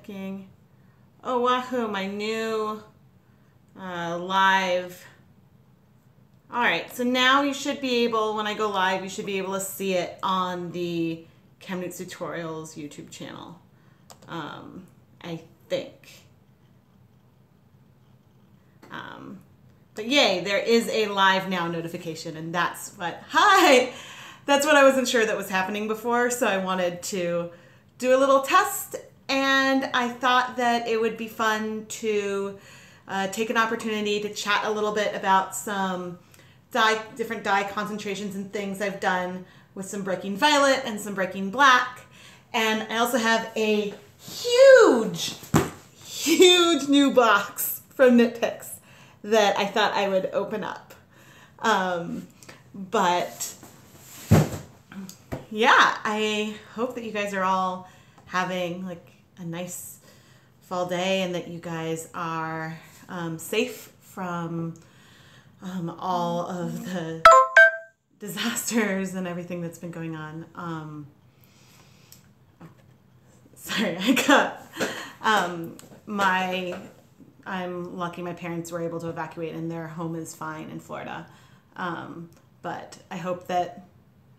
working. Oh, wahoo, my new live. All right, so now you should be able, when I go live, you should be able to see it on the ChemNewts Tutorials YouTube channel. I think. But yay, there is a live now notification, and that's what, hi! That's what I wasn't sure that was happening before, so I wanted to do a little test, and I thought that it would be fun to take an opportunity to chat a little bit about some different dye concentrations and things I've done with some Breaking Violet and some Breaking Black. And I also have a huge new box from NitPicks that I thought I would open up. But yeah, I hope that you guys are all having like a nice fall day and that you guys are safe from all of the disasters and everything that's been going on. Sorry, I got I'm lucky my parents were able to evacuate and their home is fine in Florida. But I hope that,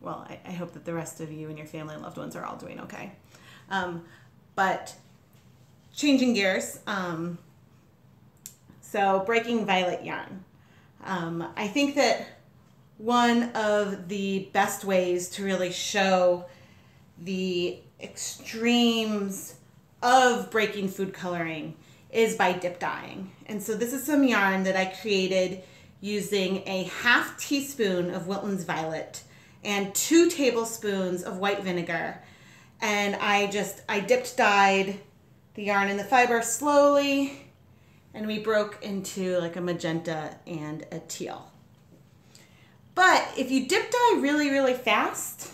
well, I hope that the rest of you and your family and loved ones are all doing okay. But changing gears, so Breaking Violet yarn. I think that one of the best ways to really show the extremes of breaking food coloring is by dip dyeing. And so this is some yarn that I created using a ½ teaspoon of Wilton's Violet and 2 tablespoons of white vinegar. And I dipped dyed the yarn in the fiber slowly, and we broke into like a magenta and a teal. But if you dip dye really, really fast,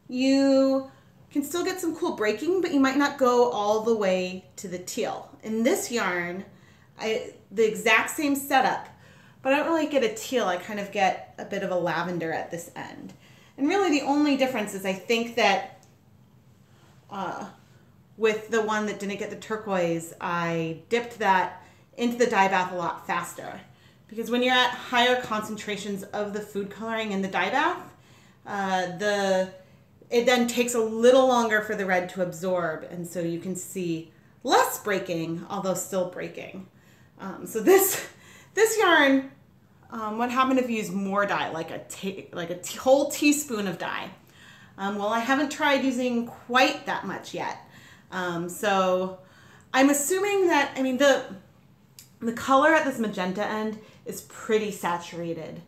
you can still get some cool breaking, but you might not go all the way to the teal. In this yarn, the exact same setup, but I don't really get a teal. I kind of get a bit of a lavender at this end. And really the only difference is I think that with the one that didn't get the turquoise, I dipped that into the dye bath a lot faster. Because when you're at higher concentrations of the food coloring in the dye bath, it then takes a little longer for the red to absorb, and so you can see less breaking, although still breaking. So this yarn, what happened if you use more dye, like a whole teaspoon of dye? Well, I haven't tried using quite that much yet. So I'm assuming that, I mean, the color at this magenta end is pretty saturated.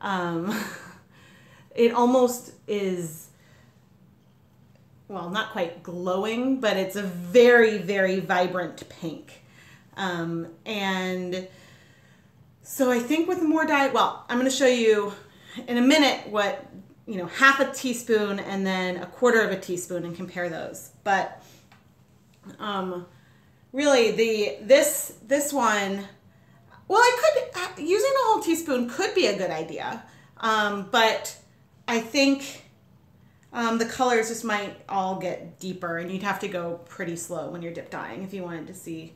It almost is, well, not quite glowing, but it's a very, very vibrant pink. And so I think with more dye, well, I'm going to show you in a minute what, you know, ½ a teaspoon and then1/4 of a teaspoon and compare those. But really this one, well, using a whole teaspoon could be a good idea. But I think the colors just might all get deeper, and you'd have to go pretty slow when you're dip dyeing if you wanted to see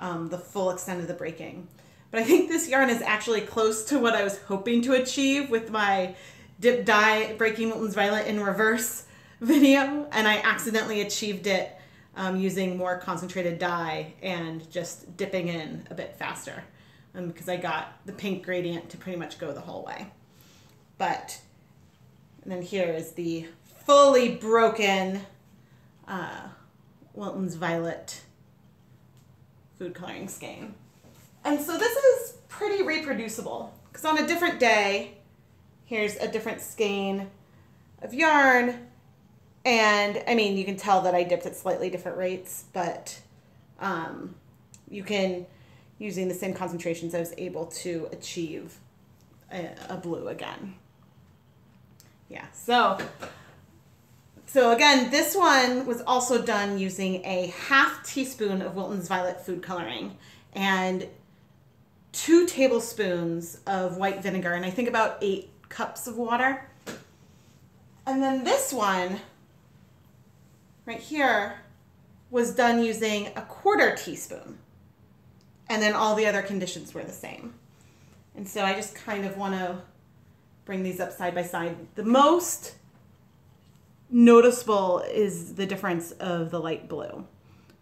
the full extent of the breaking. But I think this yarn is actually close to what I was hoping to achieve with my dip dye Breaking Wilton's Violet in reverse video, and I accidentally achieved it using more concentrated dye and just dipping in a bit faster because I got the pink gradient to pretty much go the whole way. But, and then here is the fully broken Wilton's Violet food coloring skein. And so this is pretty reproducible because on a different day, here's a different skein of yarn. And I mean, you can tell that I dipped at slightly different rates, but you can, using the same concentrations, I was able to achieve a blue again. Yeah, so again, this one was also done using a ½ teaspoon of Wilton's Violet food coloring and 2 tablespoons of white vinegar, and I think about 8 cups of water. And then this one right here was done using a 1/4 teaspoon. And then all the other conditions were the same. And so I just kind of want to bring these up side by side. The most noticeable is the difference of the light blue.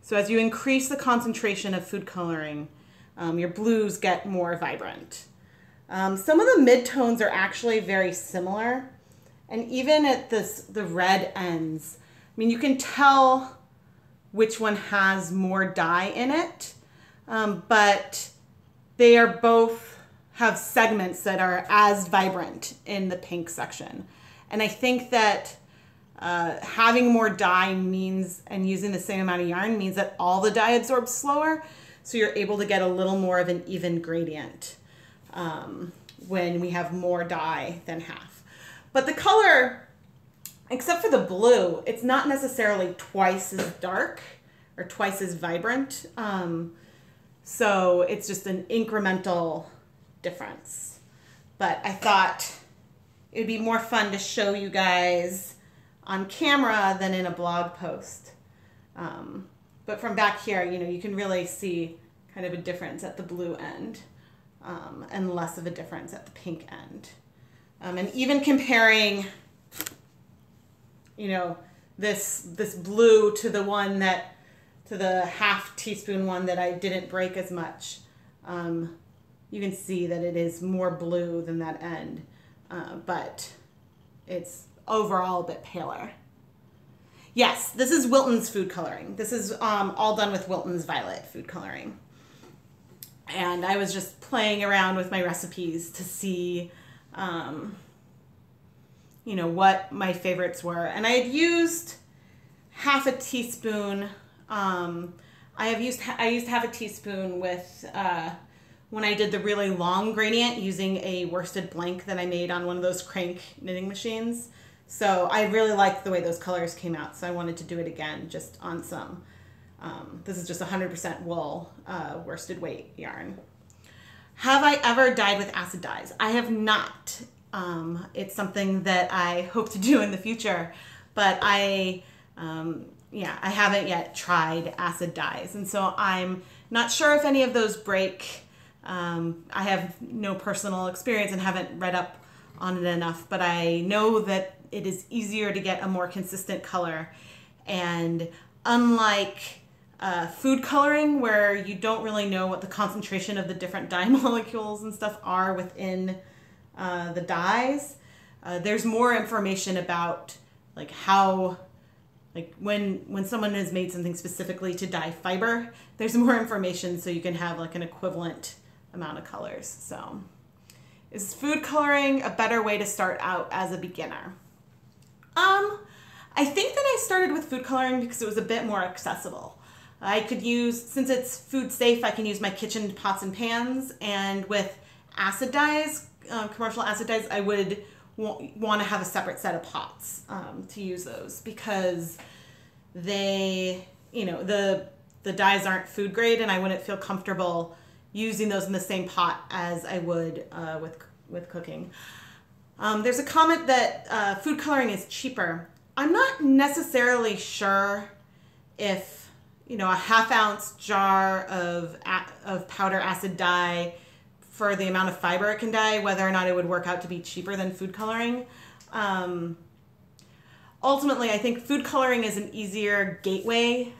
So as you increase the concentration of food coloring, your blues get more vibrant. Some of the midtones are actually very similar. And even at the red ends, I mean, you can tell which one has more dye in it, but they are both have segments that are as vibrant in the pink section. And I think that having more dye means, and using the same amount of yarn means that all the dye absorbs slower, so you're able to get a little more of an even gradient when we have more dye than half. But the color, except for the blue, it's not necessarily twice as dark or twice as vibrant. So it's just an incremental difference. But I thought it would be more fun to show you guys on camera than in a blog post. But from back here, you know, you can really see kind of a difference at the blue end and less of a difference at the pink end. And even comparing, you know, this blue to the one that, to the half teaspoon one that I didn't break as much, you can see that it is more blue than that end, but it's overall a bit paler. Yes, this is Wilton's food coloring. This is all done with Wilton's Violet food coloring. And I was just playing around with my recipes to see, you know, what my favorites were. And I had used half a teaspoon. I used half a teaspoon with when I did the really long gradient using a worsted blank that I made on one of those crank knitting machines. So I really liked the way those colors came out, so I wanted to do it again just on some. This is just 100% wool worsted weight yarn. Have I ever dyed with acid dyes? I have not. It's something that I hope to do in the future, but I haven't yet tried acid dyes, and so I'm not sure if any of those break. I have no personal experience and haven't read up on it enough, but I know that it is easier to get a more consistent color. And unlike food coloring, where you don't really know what the concentration of the different dye molecules and stuff are within the dyes, there's more information about like how, like when someone has made something specifically to dye fiber, there's more information so you can have like an equivalent amount of colors. So is food coloring a better way to start out as a beginner? I think that I started with food coloring because it was a bit more accessible. I could use, since it's food safe, I can use my kitchen pots and pans, and with acid dyes, commercial acid dyes, I would want to have a separate set of pots to use those, because they, you know, the dyes aren't food grade, and I wouldn't feel comfortable using those in the same pot as I would with cooking. There's a comment that food coloring is cheaper. I'm not necessarily sure if, you know, a 1/2 ounce jar of powder acid dye for the amount of fiber it can dye, whether or not it would work out to be cheaper than food coloring. Ultimately, I think food coloring is an easier gateway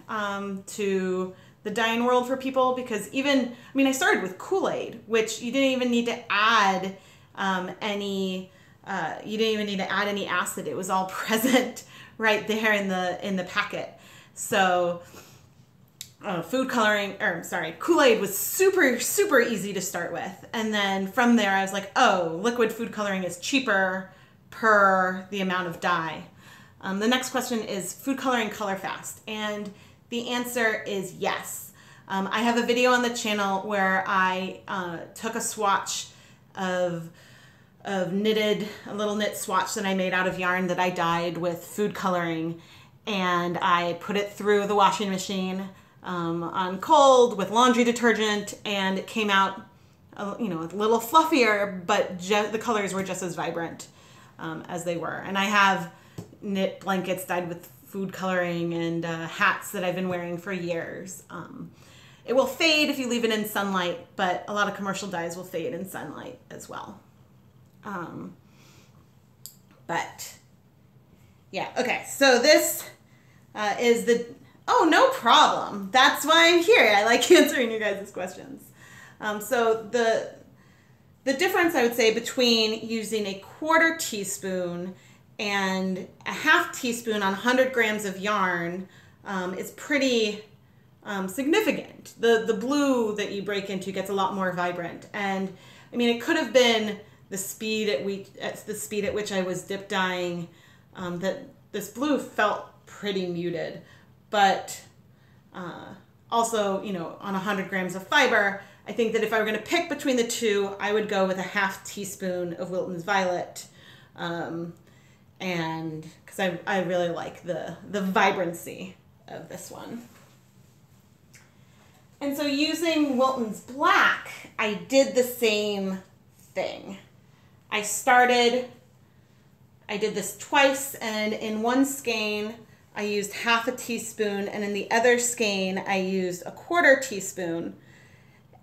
to the dyeing world for people, because even, I mean, I started with Kool-Aid, which you didn't even need to add any acid. It was all present right there in the packet. So Kool-Aid was super easy to start with. And then from there I was like, oh, liquid food coloring is cheaper per the amount of dye. The next question is food coloring color fast? And the answer is yes. I have a video on the channel where I took a swatch of a little knit swatch that I made out of yarn that I dyed with food coloring, and I put it through the washing machine on cold with laundry detergent, and it came out you know, a little fluffier, but the colors were just as vibrant as they were. And I have knit blankets dyed with food coloring and hats that I've been wearing for years. It will fade if you leave it in sunlight, but a lot of commercial dyes will fade in sunlight as well. But yeah, okay, so this is the, oh, no problem. That's why I'm here. I like answering your guys' questions. So the difference, I would say, between using a 1/4 teaspoon and a 1/2 teaspoon on 100 grams of yarn is pretty significant. The blue that you break into gets a lot more vibrant. And I mean, it could have been the speed at which I was dip dyeing, that this blue felt pretty muted. But also, you know, on 100 grams of fiber, I think that if I were going to pick between the two, I would go with a 1/2 teaspoon of Wilton's Violet, and because I really like the vibrancy of this one. And so using Wilton's Black, I did the same thing. I did this twice, and in one skein I used 1/2 teaspoon, and in the other skein I used a 1/4 teaspoon.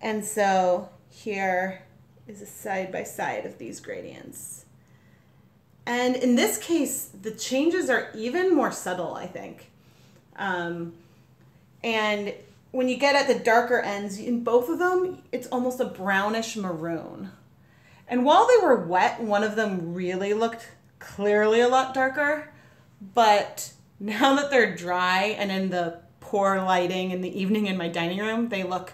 And so here is a side by side of these gradients. And in this case, the changes are even more subtle, I think. And when you get at the darker ends, in both of them, it's almost a brownish maroon. And while they were wet, one of them really looked clearly a lot darker. But now that they're dry and in the poor lighting in the evening in my dining room, they look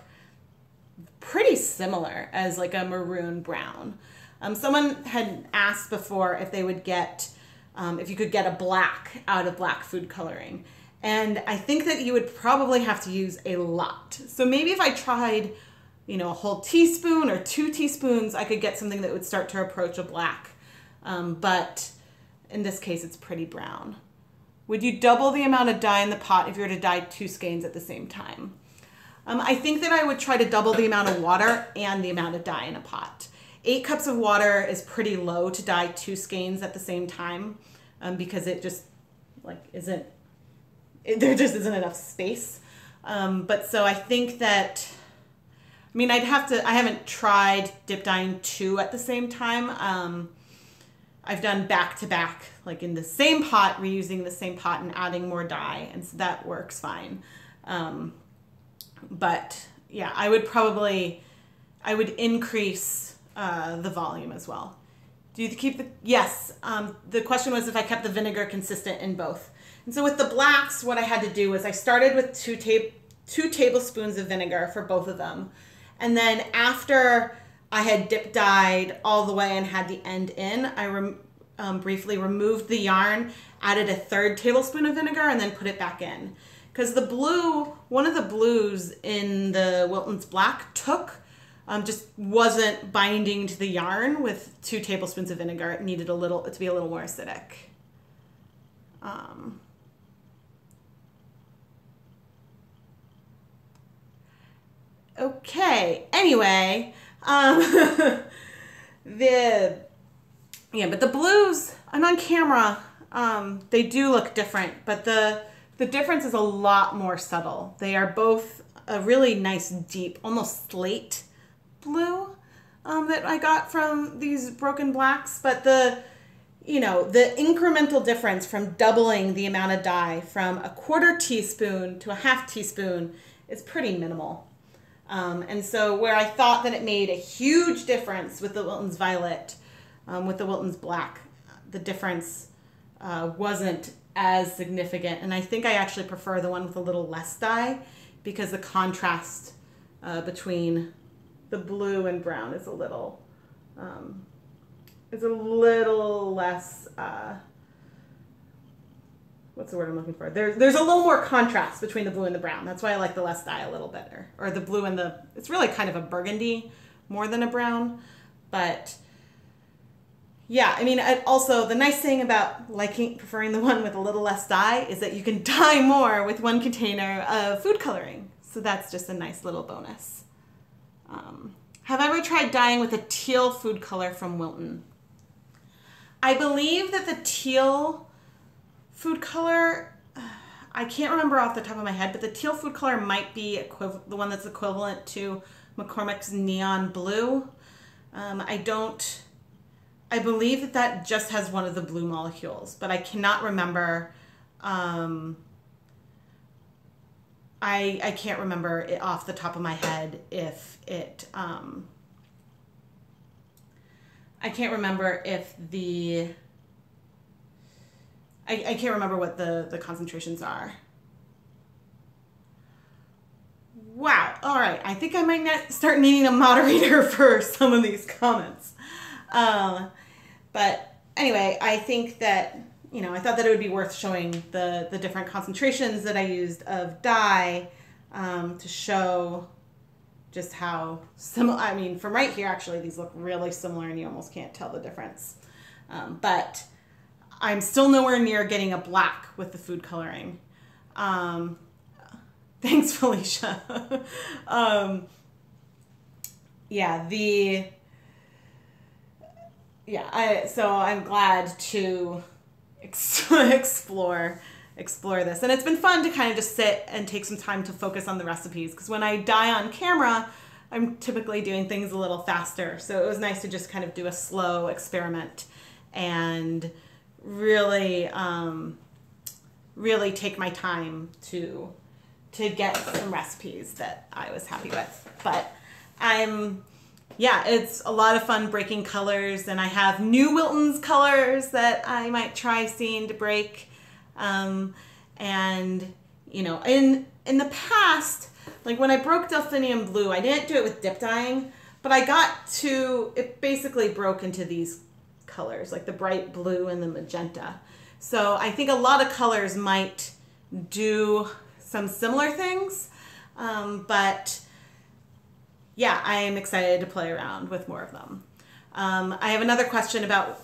pretty similar as like a maroon brown. Someone had asked before if they would get, if you could get a black out of black food coloring. And I think that you would probably have to use a lot. So maybe if I tried, you know, a whole teaspoon or 2 teaspoons, I could get something that would start to approach a black. But in this case, it's pretty brown. Would you double the amount of dye in the pot if you were to dye 2 skeins at the same time? I think that I would try to double the amount of water and the amount of dye in a pot. 8 cups of water is pretty low to dye 2 skeins at the same time, because it just like there just isn't enough space. But so I think that, I mean, I haven't tried dip dyeing 2 at the same time. I've done back to back, like in the same pot, reusing the same pot and adding more dye, and so that works fine. But yeah, I would increase the volume as well. Do you keep yes, the question was if I kept the vinegar consistent in both. And so with the blacks, what I had to do was I started with 2 tablespoons of vinegar for both of them. And then after I had dip dyed all the way and had the end in, I briefly removed the yarn, added a 1/3 tablespoon of vinegar, and then put it back in. Because the blue, one of the blues in the Wilton's Black just wasn't binding to the yarn with 2 tablespoons of vinegar. It needed it to be a little more acidic. Okay, anyway, but the blues, and on camera, they do look different, but the difference is a lot more subtle. They are both a really nice, deep, almost slate blue that I got from these broken blacks, but the incremental difference from doubling the amount of dye from a 1/4 teaspoon to a 1/2 teaspoon is pretty minimal. And so where I thought that it made a huge difference with the Wilton's Violet, with the Wilton's Black, the difference wasn't as significant. And I think I actually prefer the one with a little less dye because the contrast between the blue and brown is a little less, what's the word I'm looking for? There's a little more contrast between the blue and the brown. That's why I like the less dye a little better. Or the blue and it's really kind of a burgundy more than a brown. But yeah, I mean, also the nice thing about preferring the one with a little less dye is that you can dye more with 1 container of food coloring. So that's just a nice little bonus. Have I ever tried dyeing with a teal food color from Wilton? I believe that the teal food color I can't remember off the top of my head, but the teal food color might be the one that's equivalent to McCormick's Neon Blue. I believe that that just has one of the blue molecules, but I cannot remember. I can't remember it off the top of my head if it, I can't remember if I can't remember what the concentrations are. Wow. All right. I think I might start needing a moderator for some of these comments. But anyway, I think that, you know, I thought that it would be worth showing the different concentrations that I used of dye to show just how similar. I mean, from right here, actually, these look really similar and you almost can't tell the difference. But I'm still nowhere near getting a black with the food coloring. Thanks, Felicia. So I'm glad to explore this. And it's been fun to kind of just sit and take some time to focus on the recipes, because when I dye on camera, I'm typically doing things a little faster. So it was nice to just kind of do a slow experiment and really, really take my time to get some recipes that I was happy with. But it's a lot of fun breaking colors, and I have new Wilton's colors that I might try seeing to break. And, you know, in the past, like when I broke Delphinium Blue, I didn't do it with dip dyeing, but it basically broke into these colors, like the bright blue and the magenta. So I think a lot of colors might do some similar things, but yeah, I am excited to play around with more of them. I have another question about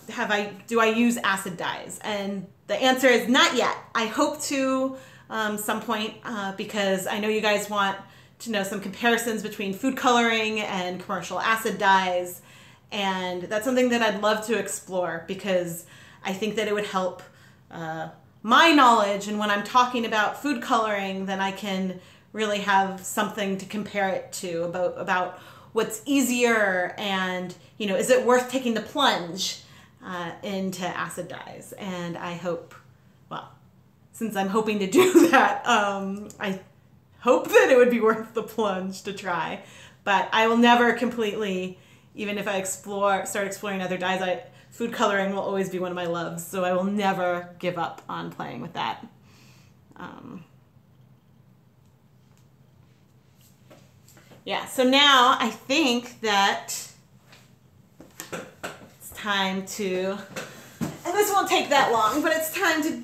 do I use acid dyes? And the answer is not yet. I hope to some point, because I know you guys want to know some comparisons between food coloring and commercial acid dyes, and that's something that I'd love to explore, because I think that it would help my knowledge, and when I'm talking about food coloring, then I can really have something to compare it to about what's easier, and, you know, is it worth taking the plunge into acid dyes? And I hope, well, since I'm hoping to do that, I hope that it would be worth the plunge to try. But I will never completely, even if I start exploring other dyes, food coloring will always be one of my loves, so I will never give up on playing with that. So now I think that it's time to, and this won't take that long, but it's time to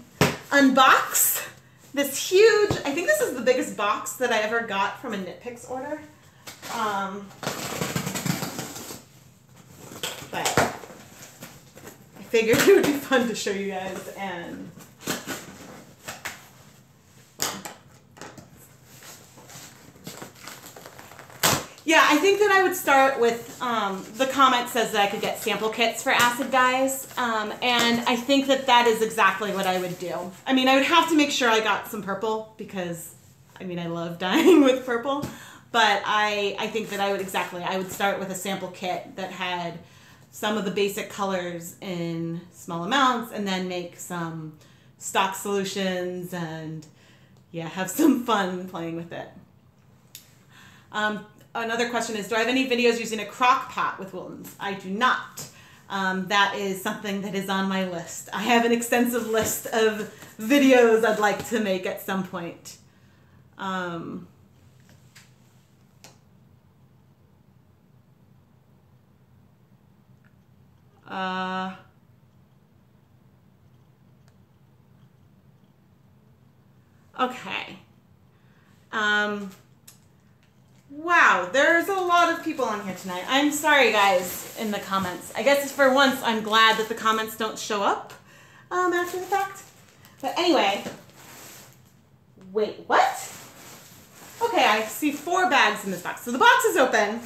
unbox this huge, I think this is the biggest box that I ever got from a NitPicks order. But I figured it would be fun to show you guys, and yeah, I think that I would start with, the comment says that I could get sample kits for acid dyes, and I think that that is exactly what I would do. I mean, I would have to make sure I got some purple, because, I mean, I love dyeing with purple, but I think that I would start with a sample kit that had some of the basic colors in small amounts, and then make some stock solutions and, yeah, have some fun playing with it. Another question is, do I have any videos using a crock pot with Wilton's? I do not. That is something that is on my list. I have an extensive list of videos I'd like to make at some point. Okay. Wow, there's a lot of people on here tonight. I'm sorry, guys, in the comments. I guess for once, I'm glad that the comments don't show up after the fact. But anyway, wait, what? Okay, I see 4 bags in this box. So the box is open.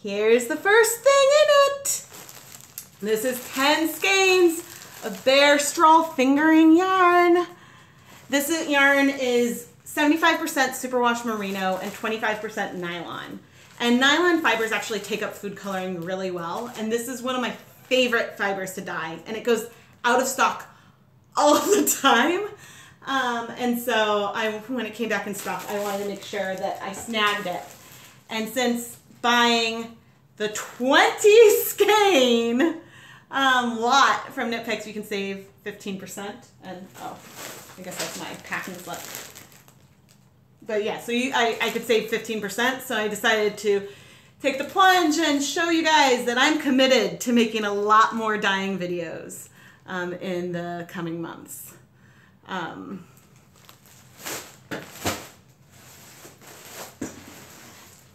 Here's the first thing in it. This is 10 skeins a bear straw fingering yarn. This yarn is 75% superwash merino and 25% nylon. And nylon fibers actually take up food coloring really well. And this is one of my favorite fibers to dye. And it goes out of stock all the time. And so when it came back in stock, I wanted to make sure that I snagged it. And since buying the 20 skein lot from NitPicks, you can save 15%. And oh, I guess that's my packing slip. But yeah, so I could save 15%. So I decided to take the plunge and show you guys that I'm committed to making a lot more dyeing videos in the coming months.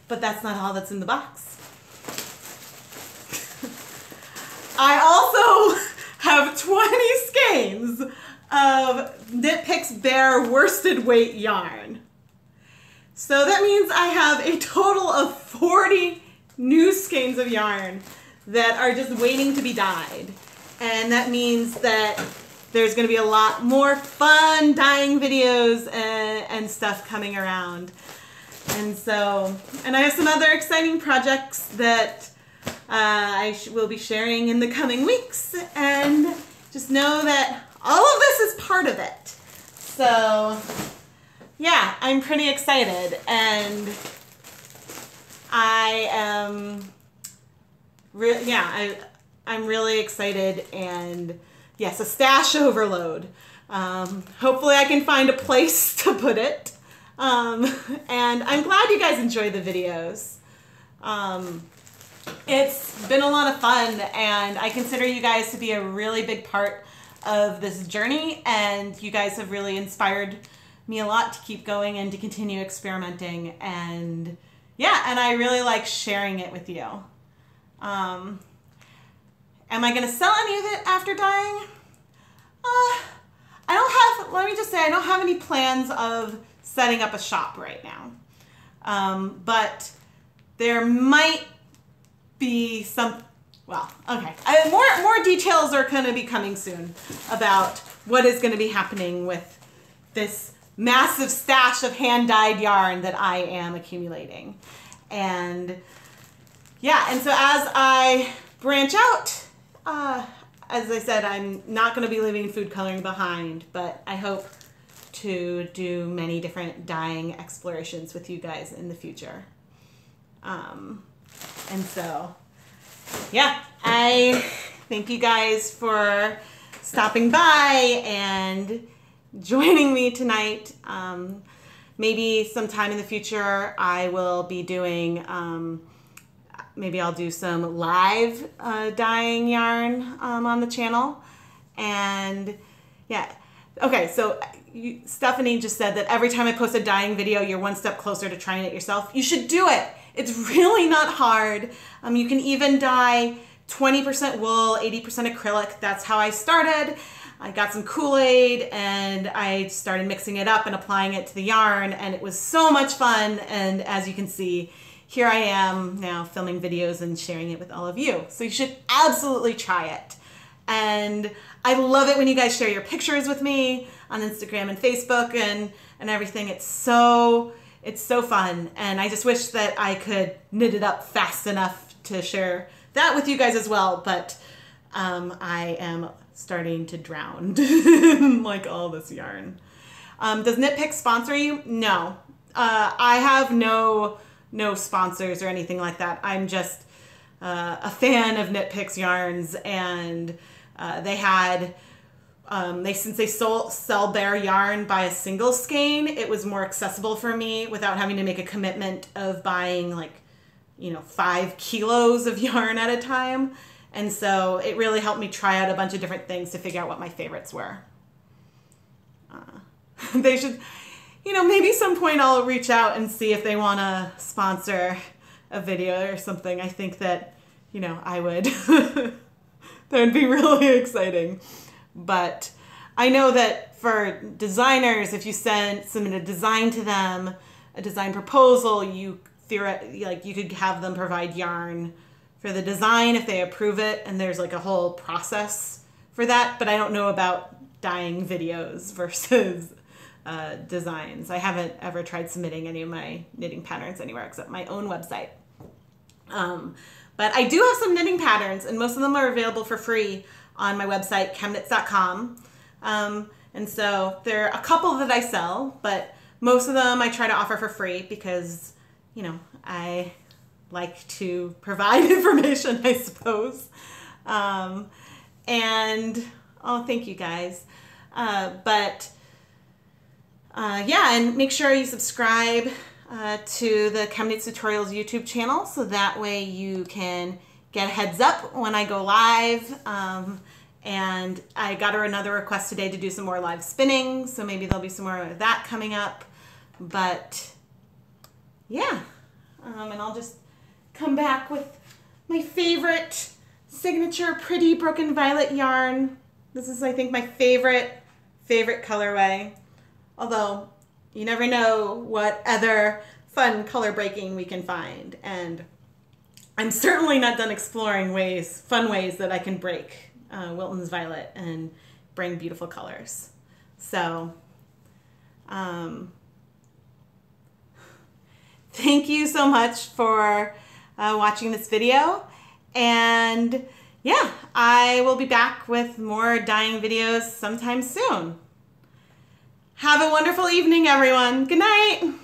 But that's not all that's in the box. I also have 20 skeins of NitPicks Bear worsted weight yarn. So that means I have a total of 40 new skeins of yarn that are just waiting to be dyed. And that means that there's going to be a lot more fun dyeing videos and stuff coming around. And I have some other exciting projects that I will be sharing in the coming weeks. And just know that all of this is part of it. So yeah, I'm pretty excited. And I'm really excited. And yes, a stash overload. Hopefully I can find a place to put it. And I'm glad you guys enjoy the videos. It's been a lot of fun, and I consider you guys to be a really big part of this journey, and you guys have really inspired me a lot to keep going and to continue experimenting. And yeah, and I really like sharing it with you. Am I going to sell any of it after dyeing? Let me just say, I don't have any plans of setting up a shop right now. But there might be some, well, okay. More details are going to be coming soon about what is going to be happening with this massive stash of hand-dyed yarn that I am accumulating. And yeah, and so as I branch out, as I said, I'm not going to be leaving food coloring behind, but I hope to do many different dyeing explorations with you guys in the future. And so, yeah, I thank you guys for stopping by and joining me tonight. Maybe sometime in the future I will be doing, maybe I'll do some live dyeing yarn on the channel. And yeah, okay, so Stephanie just said that every time I post a dyeing video, you're one step closer to trying it yourself. You should do it. It's really not hard. You can even dye 20% wool, 80% acrylic. That's how I started. I got some Kool-Aid and I started mixing it up and applying it to the yarn, and it was so much fun. And as you can see, here I am now filming videos and sharing it with all of you. So you should absolutely try it. And I love it when you guys share your pictures with me on Instagram and Facebook and everything. It's so fun. And I just wish that I could knit it up fast enough to share that with you guys as well. But I am starting to drown like all this yarn. Does NitPicks sponsor you? No. I have no sponsors or anything like that. I'm just a fan of NitPicks yarns, and they had since they sell bare yarn by a single skein, it was more accessible for me without having to make a commitment of buying 5 kilos of yarn at a time. And so it really helped me try out a bunch of different things to figure out what my favorites were. They should, maybe some point I'll reach out and see if they want to sponsor a video or something. I think that, I would. That would be really exciting. But I know that for designers, if you submit a design to them, a design proposal, you could have them provide yarn for the design if they approve it, and there's a whole process for that, but I don't know about dyeing videos versus designs. I haven't ever tried submitting any of my knitting patterns anywhere except my own website. But I do have some knitting patterns, and most of them are available for free on my website, chemknits.com. And so there are a couple that I sell, but most of them I try to offer for free because, you know, I like to provide information, I suppose. And, oh, thank you guys. Yeah, and make sure you subscribe to the ChemKnits Tutorials YouTube channel so that way you can get a heads up when I go live. And I got another request today to do some more live spinning, so maybe there'll be some more of that coming up. But yeah, and I'll just come back with my favorite signature Pretty Broken Violet yarn. This is, I think, my favorite colorway. Although you never know what other fun color breaking we can find. And I'm certainly not done exploring fun ways that I can break Wilton's Violet and bring beautiful colors. So, thank you so much for watching this video. And yeah, I will be back with more dyeing videos sometime soon. Have a wonderful evening, everyone. Good night.